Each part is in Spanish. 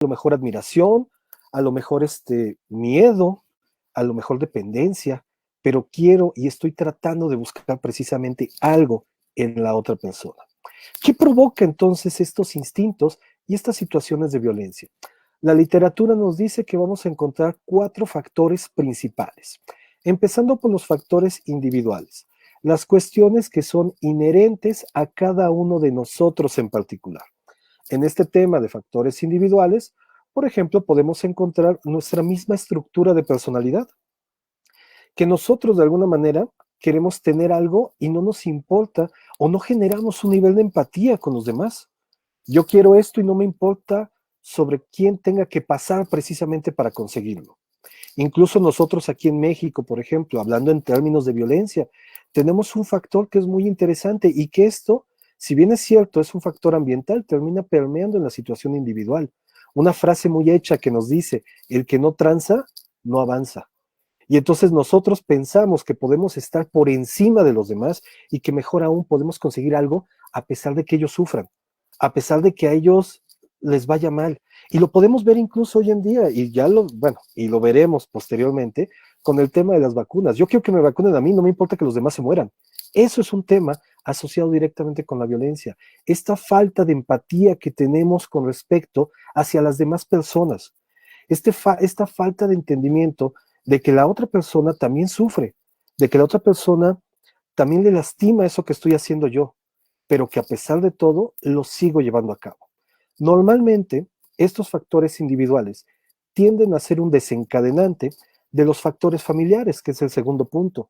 lo mejor admiración, a lo mejor miedo, a lo mejor dependencia, pero quiero y estoy tratando de buscar precisamente algo en la otra persona. ¿Qué provoca entonces estos instintos y estas situaciones de violencia? La literatura nos dice que vamos a encontrar 4 factores principales, empezando por los factores individuales, las cuestiones que son inherentes a cada uno de nosotros en particular. En este tema de factores individuales, por ejemplo, podemos encontrar nuestra misma estructura de personalidad, que nosotros de alguna manera queremos tener algo y no nos importa o no generamos un nivel de empatía con los demás. Yo quiero esto y no me importa sobre quién tenga que pasar precisamente para conseguirlo. Incluso nosotros aquí en México, por ejemplo, hablando en términos de violencia, tenemos un factor que es muy interesante y que esto, si bien es cierto, es un factor ambiental, termina permeando en la situación individual. Una frase muy hecha que nos dice, el que no tranza, no avanza. Y entonces nosotros pensamos que podemos estar por encima de los demás y que mejor aún podemos conseguir algo a pesar de que ellos sufran, a pesar de que a ellos les vaya mal. Y lo podemos ver incluso hoy en día, y ya y lo veremos posteriormente con el tema de las vacunas. Yo quiero que me vacunen a mí, no me importa que los demás se mueran. Eso es un tema asociado directamente con la violencia. Esta falta de empatía que tenemos con respecto hacia las demás personas. Esta falta de entendimiento de que la otra persona también sufre, de que la otra persona también le lastima eso que estoy haciendo yo, pero que a pesar de todo lo sigo llevando a cabo. Normalmente, estos factores individuales tienden a ser un desencadenante de los factores familiares, que es el segundo punto.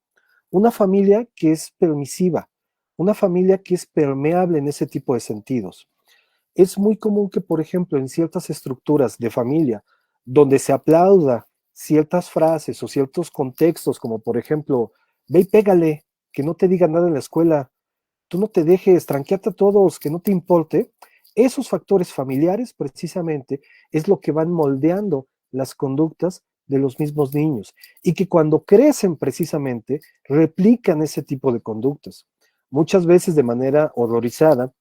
Una familia que es permisiva, una familia que es permeable en ese tipo de sentidos. Es muy común que, por ejemplo, en ciertas estructuras de familia, donde se aplauda ciertas frases o ciertos contextos, como por ejemplo, ve y pégale, que no te diga nada en la escuela, tú no te dejes, tranqueate a todos, que no te importe, esos factores familiares precisamente es lo que van moldeando las conductas de los mismos niños y que cuando crecen precisamente replican ese tipo de conductas. Muchas veces de manera horrorizada,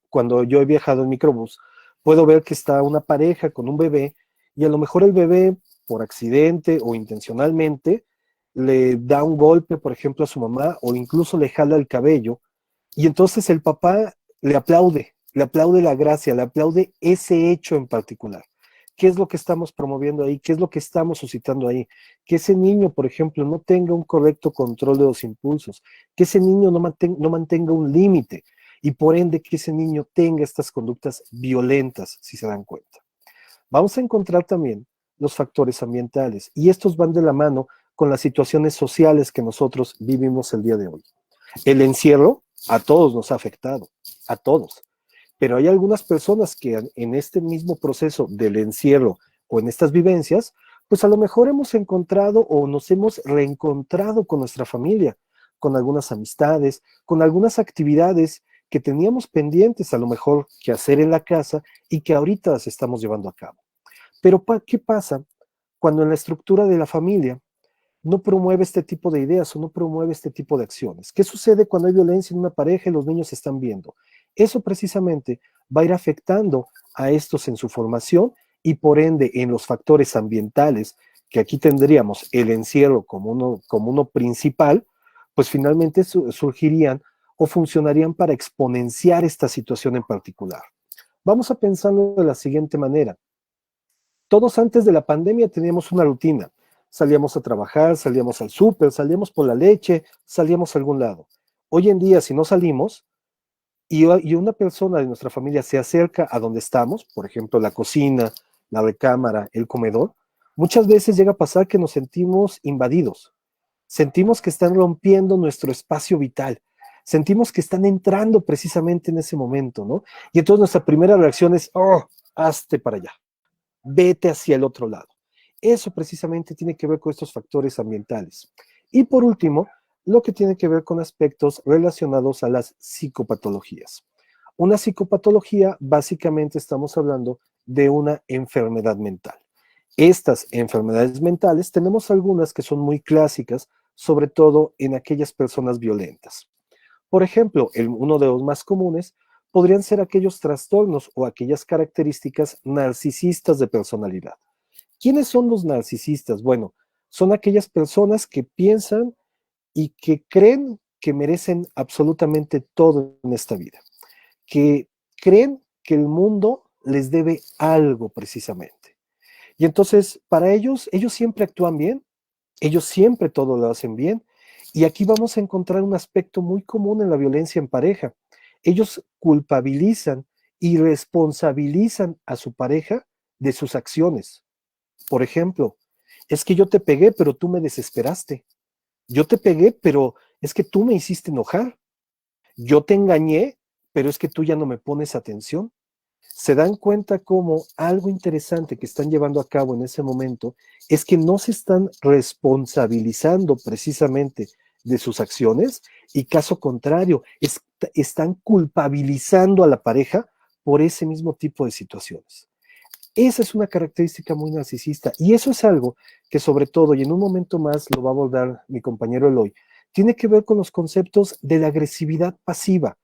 cuando yo he viajado en microbús, puedo ver que está una pareja con un bebé y a lo mejor el bebé, por accidente o intencionalmente, le da un golpe, por ejemplo, a su mamá o incluso le jala el cabello y entonces el papá le aplaude la gracia, le aplaude ese hecho en particular. ¿Qué es lo que estamos promoviendo ahí? ¿Qué es lo que estamos suscitando ahí? Que ese niño, por ejemplo, no tenga un correcto control de los impulsos, que ese niño no mantenga un límite y por ende que ese niño tenga estas conductas violentas, si se dan cuenta. Vamos a encontrar también los factores ambientales y estos van de la mano con las situaciones sociales que nosotros vivimos el día de hoy. El encierro a todos nos ha afectado, a todos. Pero hay algunas personas que en este mismo proceso del encierro o en estas vivencias, pues a lo mejor hemos encontrado o nos hemos reencontrado con nuestra familia, con algunas amistades, con algunas actividades que teníamos pendientes a lo mejor que hacer en la casa y que ahorita las estamos llevando a cabo. Pero ¿qué pasa cuando en la estructura de la familia no promueve este tipo de ideas o no promueve este tipo de acciones? ¿Qué sucede cuando hay violencia en una pareja y los niños se están viendo? Eso precisamente va a ir afectando a estos en su formación y por ende en los factores ambientales, que aquí tendríamos el encierro como uno principal, pues finalmente surgirían o funcionarían para exponenciar esta situación en particular. Vamos a pensarlo de la siguiente manera. Todos antes de la pandemia teníamos una rutina. Salíamos a trabajar, salíamos al súper, salíamos por la leche, salíamos a algún lado. Hoy en día, si no salimos y una persona de nuestra familia se acerca a donde estamos, por ejemplo, la cocina, la recámara, el comedor, muchas veces llega a pasar que nos sentimos invadidos. Sentimos que están rompiendo nuestro espacio vital. Sentimos que están entrando precisamente en ese momento, ¿no? Y entonces nuestra primera reacción es, oh, hazte para allá, vete hacia el otro lado. Eso precisamente tiene que ver con estos factores ambientales. Y por último, lo que tiene que ver con aspectos relacionados a las psicopatologías. Una psicopatología, básicamente estamos hablando de una enfermedad mental. Estas enfermedades mentales tenemos algunas que son muy clásicas, sobre todo en aquellas personas violentas. Por ejemplo, uno de los más comunes podrían ser aquellos trastornos o aquellas características narcisistas de personalidad. ¿Quiénes son los narcisistas? Bueno, son aquellas personas que piensan y que creen que merecen absolutamente todo en esta vida, que creen que el mundo les debe algo precisamente. Y entonces, para ellos siempre actúan bien, ellos siempre todo lo hacen bien, y aquí vamos a encontrar un aspecto muy común en la violencia en pareja. Ellos culpabilizan y responsabilizan a su pareja de sus acciones. Por ejemplo, es que yo te pegué, pero tú me desesperaste. Yo te pegué, pero es que tú me hiciste enojar. Yo te engañé, pero es que tú ya no me pones atención. Se dan cuenta como algo interesante que están llevando a cabo en ese momento es que no se están responsabilizando precisamente de sus acciones y caso contrario, están culpabilizando a la pareja por ese mismo tipo de situaciones. Esa es una característica muy narcisista y eso es algo que sobre todo, y en un momento más lo va a abordar mi compañero Eloy, tiene que ver con los conceptos de la agresividad pasiva.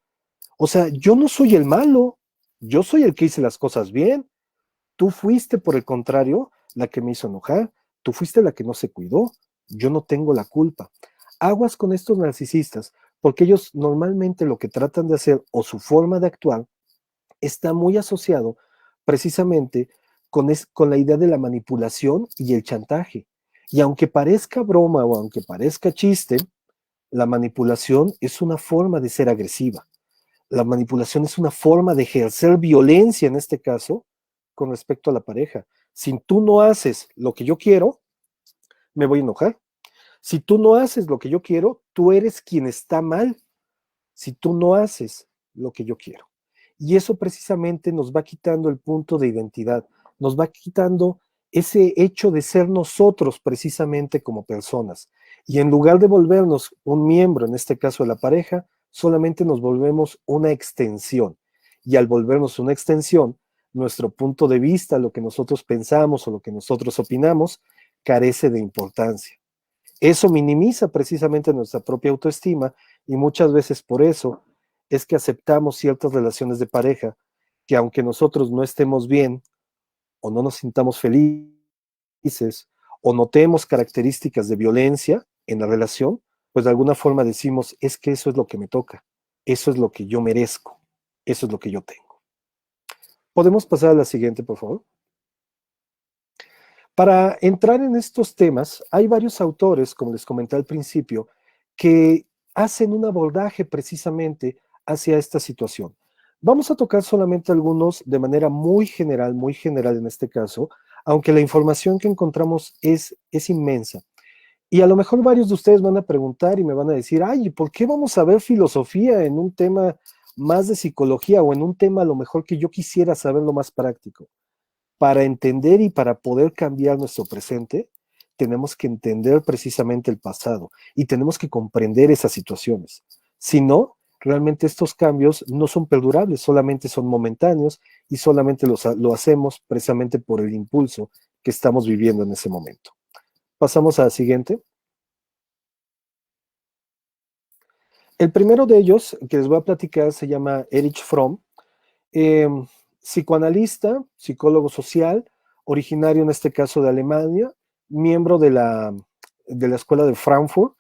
O sea, yo no soy el malo, yo soy el que hice las cosas bien. Tú fuiste, por el contrario, la que me hizo enojar, tú fuiste la que no se cuidó, yo no tengo la culpa. Aguas con estos narcisistas, porque ellos normalmente lo que tratan de hacer o su forma de actuar está muy asociado precisamente con la idea de la manipulación y el chantaje. Y aunque parezca broma o aunque parezca chiste, la manipulación es una forma de ser agresiva. La manipulación es una forma de ejercer violencia, en este caso, con respecto a la pareja. Si tú no haces lo que yo quiero, me voy a enojar. Si tú no haces lo que yo quiero, tú eres quien está mal. Si tú no haces lo que yo quiero. Y eso precisamente nos va quitando el punto de identidad, nos va quitando ese hecho de ser nosotros precisamente como personas. Y en lugar de volvernos un miembro, en este caso de la pareja, solamente nos volvemos una extensión. Y al volvernos una extensión, nuestro punto de vista, lo que nosotros pensamos o lo que nosotros opinamos, carece de importancia. Eso minimiza precisamente nuestra propia autoestima y muchas veces por eso es que aceptamos ciertas relaciones de pareja que aunque nosotros no estemos bien o no nos sintamos felices o notemos características de violencia en la relación, pues de alguna forma decimos, es que eso es lo que me toca, eso es lo que yo merezco, eso es lo que yo tengo. ¿Podemos pasar a la siguiente, por favor? Para entrar en estos temas, hay varios autores, como les comenté al principio, que hacen un abordaje precisamente hacia esta situación. Vamos a tocar solamente algunos de manera muy general en este caso, aunque la información que encontramos es inmensa. Y a lo mejor varios de ustedes van a preguntar y me van a decir, ay, ¿por qué vamos a ver filosofía en un tema más de psicología o en un tema a lo mejor que yo quisiera saber lo más práctico? Para entender y para poder cambiar nuestro presente, tenemos que entender precisamente el pasado y tenemos que comprender esas situaciones. Si no, realmente estos cambios no son perdurables, solamente son momentáneos y solamente lo hacemos precisamente por el impulso que estamos viviendo en ese momento. Pasamos a la siguiente. El primero de ellos que les voy a platicar se llama Erich Fromm, eh, psicoanalista, psicólogo social, originario en este caso de Alemania, miembro de la Escuela de Frankfurt,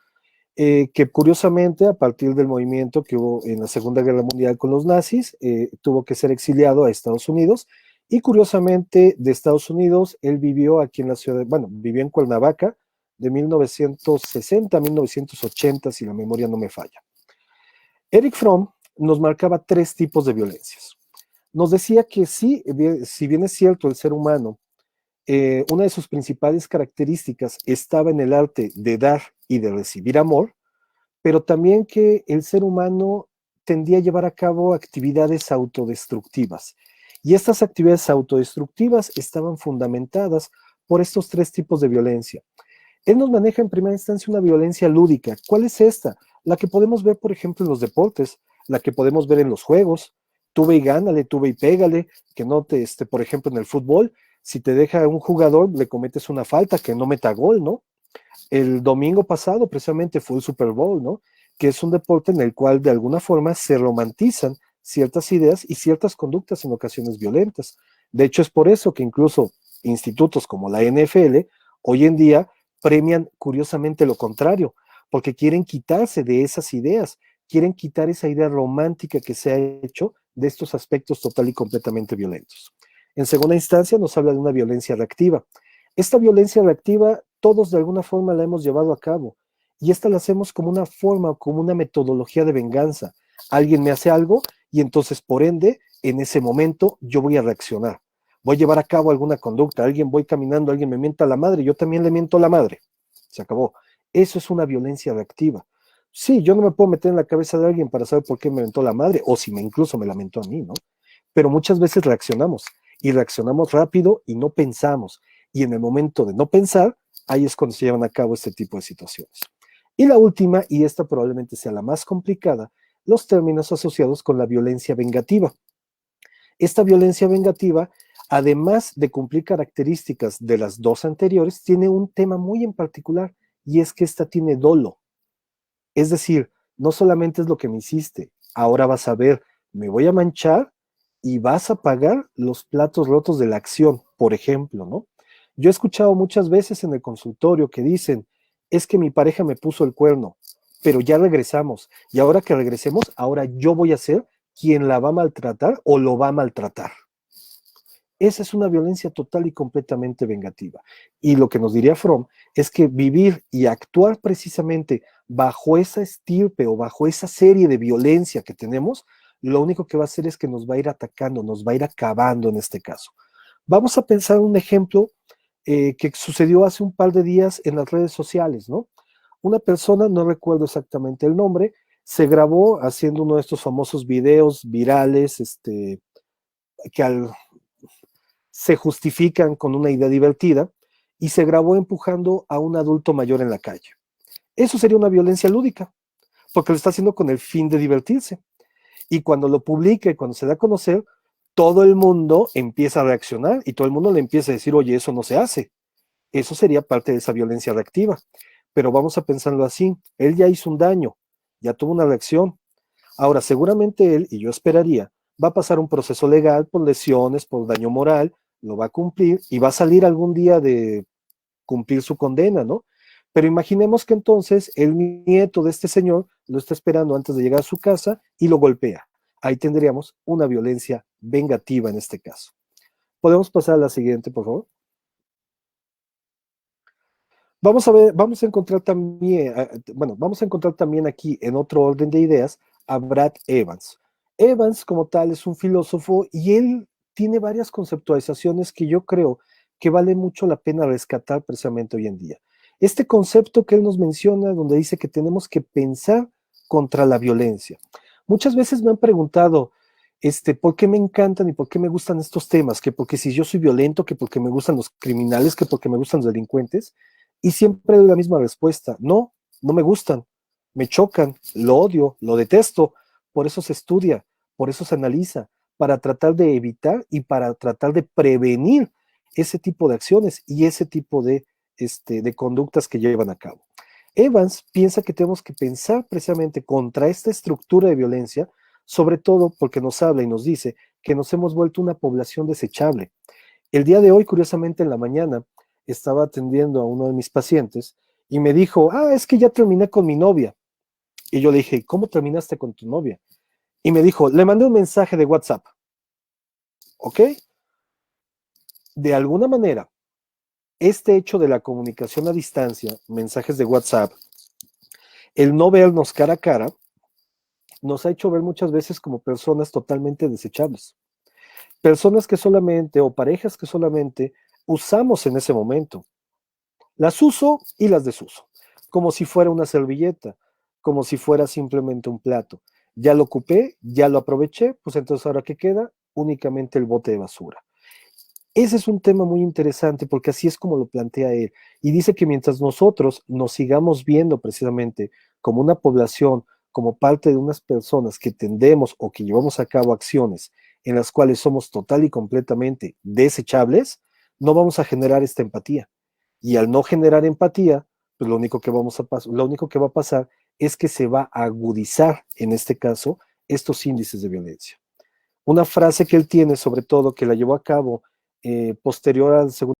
que curiosamente a partir del movimiento que hubo en la Segunda Guerra Mundial con los nazis, tuvo que ser exiliado a Estados Unidos y curiosamente de Estados Unidos él vivió aquí en la ciudad, bueno, vivió en Cuernavaca de 1960 a 1980, si la memoria no me falla. Eric Fromm nos marcaba tres tipos de violencias. Nos decía que sí, si bien es cierto, el ser humano, una de sus principales características estaba en el arte de dar y de recibir amor, pero también que el ser humano tendía a llevar a cabo actividades autodestructivas. Y estas actividades autodestructivas estaban fundamentadas por estos tres tipos de violencia. Él nos maneja en primera instancia una violencia lúdica. ¿Cuál es esta? La que podemos ver, por ejemplo, en los deportes, la que podemos ver en los juegos. Tuve y gánale, tuve y pégale, que no te, por ejemplo, en el fútbol, si te deja un jugador, le cometes una falta, que no meta gol, ¿no? El domingo pasado precisamente fue el Super Bowl, ¿no? Que es un deporte en el cual de alguna forma se romantizan ciertas ideas y ciertas conductas en ocasiones violentas. De hecho, es por eso que incluso institutos como la NFL hoy en día premian curiosamente lo contrario, porque quieren quitarse de esas ideas, quieren quitar esa idea romántica que se ha hecho de estos aspectos total y completamente violentos. En segunda instancia, nos habla de una violencia reactiva. Esta violencia reactiva, todos de alguna forma la hemos llevado a cabo, y esta la hacemos como una forma, como una metodología de venganza. Alguien me hace algo y entonces, por ende, en ese momento yo voy a reaccionar. Voy a llevar a cabo alguna conducta. Alguien voy caminando, alguien me mienta a la madre, yo también le miento a la madre. Se acabó. Eso es una violencia reactiva. Sí, yo no me puedo meter en la cabeza de alguien para saber por qué me mentó la madre o si me incluso me lamentó a mí, ¿no? Pero muchas veces reaccionamos y reaccionamos rápido y no pensamos. Y en el momento de no pensar, ahí es cuando se llevan a cabo este tipo de situaciones. Y la última, y esta probablemente sea la más complicada, los términos asociados con la violencia vengativa. Esta violencia vengativa, además de cumplir características de las dos anteriores, tiene un tema muy en particular y es que esta tiene dolo. Es decir, no solamente es lo que me hiciste, ahora vas a ver, me voy a manchar y vas a pagar los platos rotos de la acción, por ejemplo, ¿no? Yo he escuchado muchas veces en el consultorio que dicen, es que mi pareja me puso el cuerno, pero ya regresamos y ahora que regresemos, ahora yo voy a ser quien la va a maltratar o lo va a maltratar. Esa es una violencia total y completamente vengativa. Y lo que nos diría Fromm es que vivir y actuar precisamente bajo esa estirpe o bajo esa serie de violencia que tenemos, lo único que va a hacer es que nos va a ir atacando, nos va a ir acabando en este caso. Vamos a pensar un ejemplo que sucedió hace un par de días en las redes sociales, ¿no? Una persona, no recuerdo exactamente el nombre, se grabó haciendo uno de estos famosos videos virales, que se justifican con una idea divertida, y se grabó empujando a un adulto mayor en la calle. Eso sería una violencia lúdica, porque lo está haciendo con el fin de divertirse. Y cuando lo publique, cuando se da a conocer, todo el mundo empieza a reaccionar y todo el mundo le empieza a decir, oye, eso no se hace. Eso sería parte de esa violencia reactiva. Pero vamos a pensarlo así, él ya hizo un daño, ya tuvo una reacción. Ahora, seguramente él, y yo esperaría, va a pasar un proceso legal por lesiones, por daño moral, lo va a cumplir y va a salir algún día de cumplir su condena, ¿no? Pero imaginemos que entonces el nieto de este señor lo está esperando antes de llegar a su casa y lo golpea. Ahí tendríamos una violencia vengativa en este caso. ¿Podemos pasar a la siguiente, por favor? Vamos a ver, vamos a encontrar también, bueno, vamos a encontrar también aquí en otro orden de ideas a Brad Evans. Evans como tal es un filósofo y él tiene varias conceptualizaciones que yo creo que vale mucho la pena rescatar precisamente hoy en día. Este concepto que él nos menciona, donde dice que tenemos que pensar contra la violencia. Muchas veces me han preguntado, ¿por qué me encantan y por qué me gustan estos temas? Que porque si yo soy violento, que porque me gustan los criminales, que porque me gustan los delincuentes. Y siempre doy la misma respuesta, no, no me gustan, me chocan, lo odio, lo detesto. Por eso se estudia, por eso se analiza, para tratar de evitar y para tratar de prevenir ese tipo de acciones y ese tipo de conductas que llevan a cabo. Evans piensa que tenemos que pensar precisamente contra esta estructura de violencia, sobre todo porque nos habla y nos dice que nos hemos vuelto una población desechable. El día de hoy, curiosamente, en la mañana, estaba atendiendo a uno de mis pacientes y me dijo, es que ya terminé con mi novia. Y yo le dije, ¿cómo terminaste con tu novia? Y me dijo, le mandé un mensaje de WhatsApp. ¿Ok? De alguna manera, este hecho de la comunicación a distancia, mensajes de WhatsApp, el no vernos cara a cara, nos ha hecho ver muchas veces como personas totalmente desechables. Personas que solamente, o parejas que solamente usamos en ese momento. Las uso y las desuso, como si fuera una servilleta, como si fuera simplemente un plato. Ya lo ocupé, ya lo aproveché, pues entonces ahora ¿qué queda? Únicamente el bote de basura. Ese es un tema muy interesante porque así es como lo plantea él. Y dice que mientras nosotros nos sigamos viendo precisamente como una población, como parte de unas personas que tendemos o que llevamos a cabo acciones en las cuales somos total y completamente desechables, no vamos a generar esta empatía. Y al no generar empatía, pues lo único que va a pasar es que se va a agudizar, en este caso, estos índices de violencia. Una frase que él tiene, sobre todo, que la llevó a cabo posterior al segundo